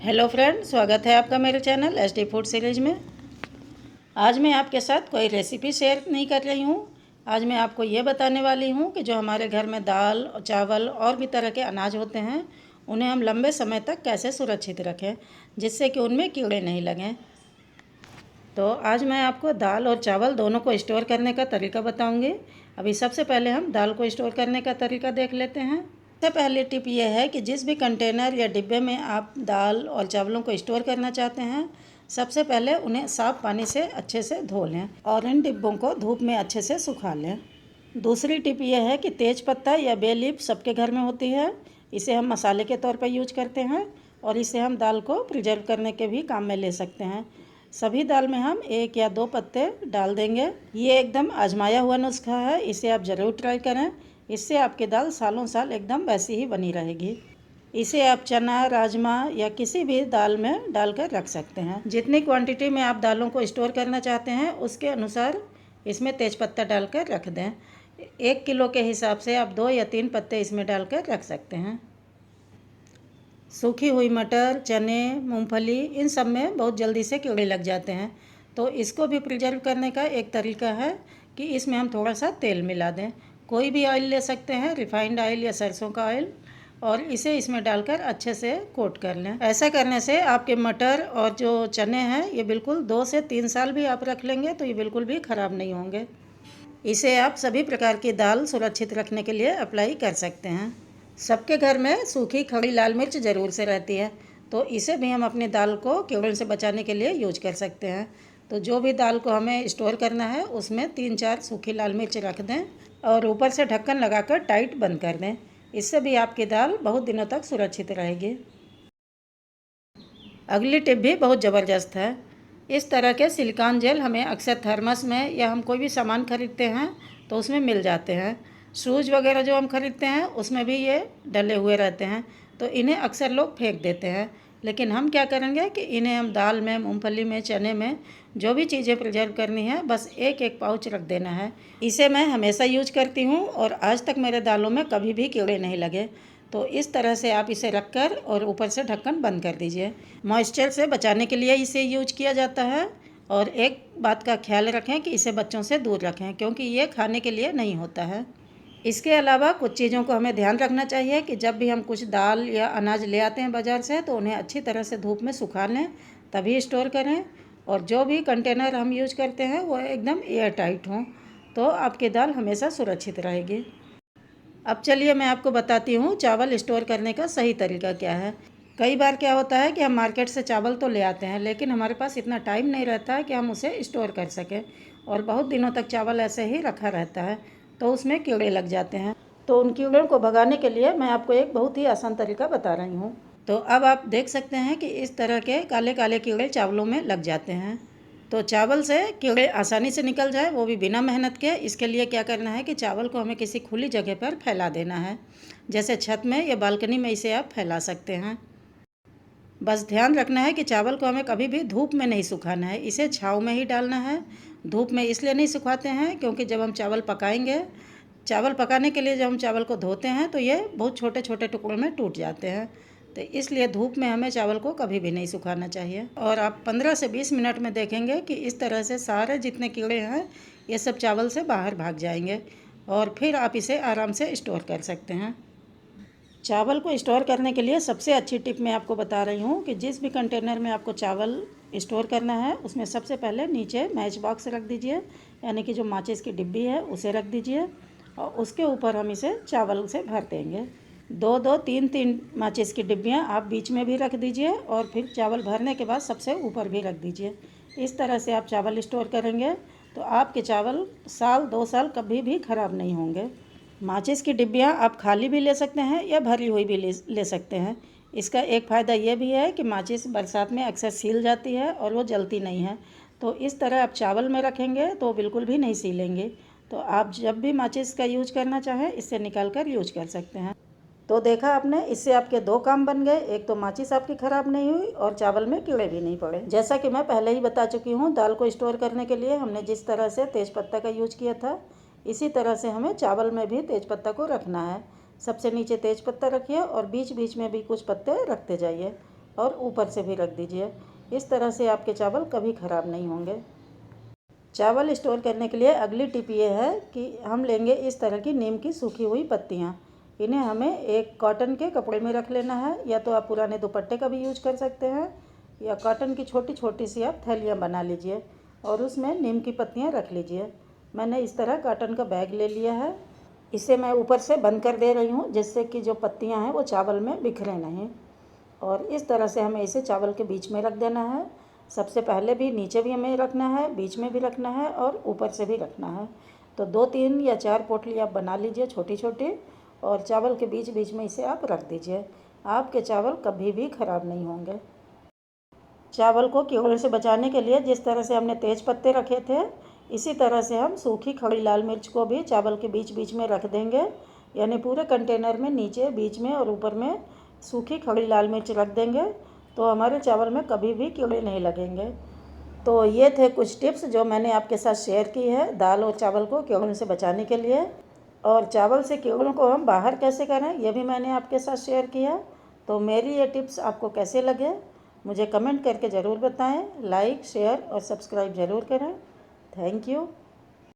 Hello friend, स्वागत है आपका मेरे channel S D food series में। आज मैं आपके साथ कोई रेसिपी शेयर नहीं कर रही हूँ। आज मैं आपको ये बताने वाली हूँ कि जो हमारे घर में दाल, चावल और भी तरह के अनाज होते हैं, उन्हें हम लंबे समय तक कैसे सुरक्षित रखें जिससे कि उनमें कीड़े नहीं लगें। तो आज मैं आपको दाल और चावल दोनों को स्टोर करने का तरीका बताऊँगी। अभी सबसे पहले हम दाल को स्टोर करने का तरीका देख लेते हैं। सबसे पहली टिप ये है कि जिस भी कंटेनर या डिब्बे में आप दाल और चावलों को स्टोर करना चाहते हैं, सबसे पहले उन्हें साफ़ पानी से अच्छे से धो लें और इन डिब्बों को धूप में अच्छे से सुखा लें। दूसरी टिप यह है कि तेज पत्ता या बे लीफ सबके घर में होती है। इसे हम मसाले के तौर पर यूज करते हैं और इसे हम दाल को प्रिजर्व करने के भी काम में ले सकते हैं। सभी दाल में हम 1 या 2 पत्ते डाल देंगे। ये एकदम आजमाया हुआ नुस्खा है, इसे आप ज़रूर ट्राई करें। इससे आपकी दाल सालों साल एकदम वैसी ही बनी रहेगी। इसे आप चना, राजमा या किसी भी दाल में डालकर रख सकते हैं। जितनी क्वांटिटी में आप दालों को स्टोर करना चाहते हैं उसके अनुसार इसमें तेज़पत्ता डालकर रख दें। 1 किलो के हिसाब से आप 2 या 3 पत्ते इसमें डालकर रख सकते हैं। सूखी हुई मटर, चने, मूंगफली, इन सब में बहुत जल्दी से कीड़े लग जाते हैं। तो इसको भी प्रिजर्व करने का एक तरीका है कि इसमें हम थोड़ा सा तेल मिला दें। कोई भी ऑयल ले सकते हैं, रिफाइंड ऑयल या सरसों का ऑयल, और इसे इसमें डालकर अच्छे से कोट कर लें। ऐसा करने से आपके मटर और जो चने हैं ये बिल्कुल 2 से 3 साल भी आप रख लेंगे तो ये बिल्कुल भी ख़राब नहीं होंगे। इसे आप सभी प्रकार की दाल सुरक्षित रखने के लिए अप्लाई कर सकते हैं। सबके घर में सूखी खड़ी लाल मिर्च ज़रूर से रहती है, तो इसे भी हम अपनी दाल को कीड़ों से बचाने के लिए यूज कर सकते हैं। तो जो भी दाल को हमें स्टोर करना है उसमें 3-4 सूखी लाल मिर्च रख दें और ऊपर से ढक्कन लगाकर टाइट बंद कर दें। इससे भी आपकी दाल बहुत दिनों तक सुरक्षित रहेगी। अगली टिप भी बहुत ज़बरदस्त है। इस तरह के सिलिकॉन जेल हमें अक्सर थर्मस में या हम कोई भी सामान खरीदते हैं तो उसमें मिल जाते हैं। शूज़ वगैरह जो हम खरीदते हैं उसमें भी ये डले हुए रहते हैं, तो इन्हें अक्सर लोग फेंक देते हैं। लेकिन हम क्या करेंगे कि इन्हें हम दाल में, मूंगफली में, चने में जो भी चीज़ें प्रिजर्व करनी है बस 1-1 पाउच रख देना है। इसे मैं हमेशा यूज करती हूँ और आज तक मेरे दालों में कभी भी कीड़े नहीं लगे। तो इस तरह से आप इसे रखकर और ऊपर से ढक्कन बंद कर दीजिए। मॉइस्चर से बचाने के लिए इसे यूज किया जाता है। और एक बात का ख्याल रखें कि इसे बच्चों से दूर रखें क्योंकि ये खाने के लिए नहीं होता है। इसके अलावा कुछ चीज़ों को हमें ध्यान रखना चाहिए कि जब भी हम कुछ दाल या अनाज ले आते हैं बाज़ार से तो उन्हें अच्छी तरह से धूप में सुखा लें, तभी स्टोर करें। और जो भी कंटेनर हम यूज करते हैं वो एकदम एयर टाइट हों, तो आपकी दाल हमेशा सुरक्षित रहेगी। अब चलिए मैं आपको बताती हूँ चावल स्टोर करने का सही तरीका क्या है। कई बार क्या होता है कि हम मार्केट से चावल तो ले आते हैं लेकिन हमारे पास इतना टाइम नहीं रहता है कि हम उसे स्टोर कर सकें, और बहुत दिनों तक चावल ऐसे ही रखा रहता है तो उसमें कीड़े लग जाते हैं। तो उन कीड़ों को भगाने के लिए मैं आपको एक बहुत ही आसान तरीका बता रही हूँ। तो अब आप देख सकते हैं कि इस तरह के काले काले कीड़े चावलों में लग जाते हैं। तो चावल से कीड़े आसानी से निकल जाए, वो भी बिना मेहनत के, इसके लिए क्या करना है कि चावल को हमें किसी खुली जगह पर फैला देना है। जैसे छत में या बालकनी में इसे आप फैला सकते हैं। बस ध्यान रखना है कि चावल को हमें कभी भी धूप में नहीं सुखाना है, इसे छाँव में ही डालना है। धूप में इसलिए नहीं सुखाते हैं क्योंकि जब हम चावल पकाएंगे, चावल पकाने के लिए जब हम चावल को धोते हैं तो ये बहुत छोटे छोटे टुकड़ों में टूट जाते हैं। तो इसलिए धूप में हमें चावल को कभी भी नहीं सुखाना चाहिए। और आप 15 से 20 मिनट में देखेंगे कि इस तरह से सारे जितने कीड़े हैं ये सब चावल से बाहर भाग जाएंगे और फिर आप इसे आराम से स्टोर कर सकते हैं। चावल को स्टोर करने के लिए सबसे अच्छी टिप मैं आपको बता रही हूँ कि जिस भी कंटेनर में आपको चावल स्टोर करना है उसमें सबसे पहले नीचे मैच बॉक्स रख दीजिए, यानी कि जो माचिस की डिब्बी है उसे रख दीजिए और उसके ऊपर हम इसे चावल से भर देंगे। 2-2, 3-3 माचिस की डिब्बियाँ आप बीच में भी रख दीजिए और फिर चावल भरने के बाद सबसे ऊपर भी रख दीजिए। इस तरह से आप चावल स्टोर करेंगे तो आपके चावल साल 2 साल कभी भी ख़राब नहीं होंगे। माचिस की डिब्बियाँ आप खाली भी ले सकते हैं या भरी हुई भी ले सकते हैं। इसका एक फ़ायदा ये भी है कि माचिस बरसात में अक्सर सील जाती है और वो जलती नहीं है। तो इस तरह आप चावल में रखेंगे तो बिल्कुल भी नहीं सीलेंगे। तो आप जब भी माचिस का यूज करना चाहें इससे निकाल कर यूज कर सकते हैं। तो देखा आपने, इससे आपके 2 काम बन गए। एक तो माचिस आपकी ख़राब नहीं हुई और चावल में कीड़े भी नहीं पड़े। जैसा कि मैं पहले ही बता चुकी हूँ, दाल को स्टोर करने के लिए हमने जिस तरह से तेज़पत्ता का यूज किया था, इसी तरह से हमें चावल में भी तेज़पत्ता को रखना है। सबसे नीचे तेज़पत्ता रखिए और बीच बीच में भी कुछ पत्ते रखते जाइए। और ऊपर से भी रख दीजिए। इस तरह से आपके चावल कभी ख़राब नहीं होंगे। चावल स्टोर करने के लिए अगली टिप ये है कि हम लेंगे इस तरह की नीम की सूखी हुई पत्तियाँ। इन्हें हमें एक कॉटन के कपड़े में रख लेना है, या तो आप पुराने दुपट्टे का भी यूज कर सकते हैं, या कॉटन की छोटी छोटी सी आप थैलियाँ बना लीजिए और उसमें नीम की पत्तियाँ रख लीजिए। मैंने इस तरह कॉटन का बैग ले लिया है। इसे मैं ऊपर से बंद कर दे रही हूँ, जिससे कि जो पत्तियाँ हैं वो चावल में बिखरे नहीं। और इस तरह से हमें इसे चावल के बीच में रख देना है। सबसे पहले भी नीचे भी हमें रखना है, बीच में भी रखना है और ऊपर से भी रखना है। तो 2 3 या 4 पोटली आप बना लीजिए छोटी छोटी, और चावल के बीच बीच में इसे आप रख दीजिए। आपके चावल कभी भी ख़राब नहीं होंगे। चावल को कीड़े से बचाने के लिए जिस तरह से हमने तेज पत्ते रखे थे, इसी तरह से हम सूखी खड़ी लाल मिर्च को भी चावल के बीच बीच में रख देंगे। यानी पूरे कंटेनर में नीचे, बीच में और ऊपर में सूखी खड़ी लाल मिर्च रख देंगे, तो हमारे चावल में कभी भी कीड़े नहीं लगेंगे। तो ये थे कुछ टिप्स जो मैंने आपके साथ शेयर की है दाल और चावल को कीड़ों से बचाने के लिए। और चावल से कीड़ों को हम बाहर कैसे करें, ये भी मैंने आपके साथ शेयर किया। तो मेरी ये टिप्स आपको कैसे लगे मुझे कमेंट करके ज़रूर बताएं। लाइक, शेयर और सब्सक्राइब ज़रूर करें। Thank you.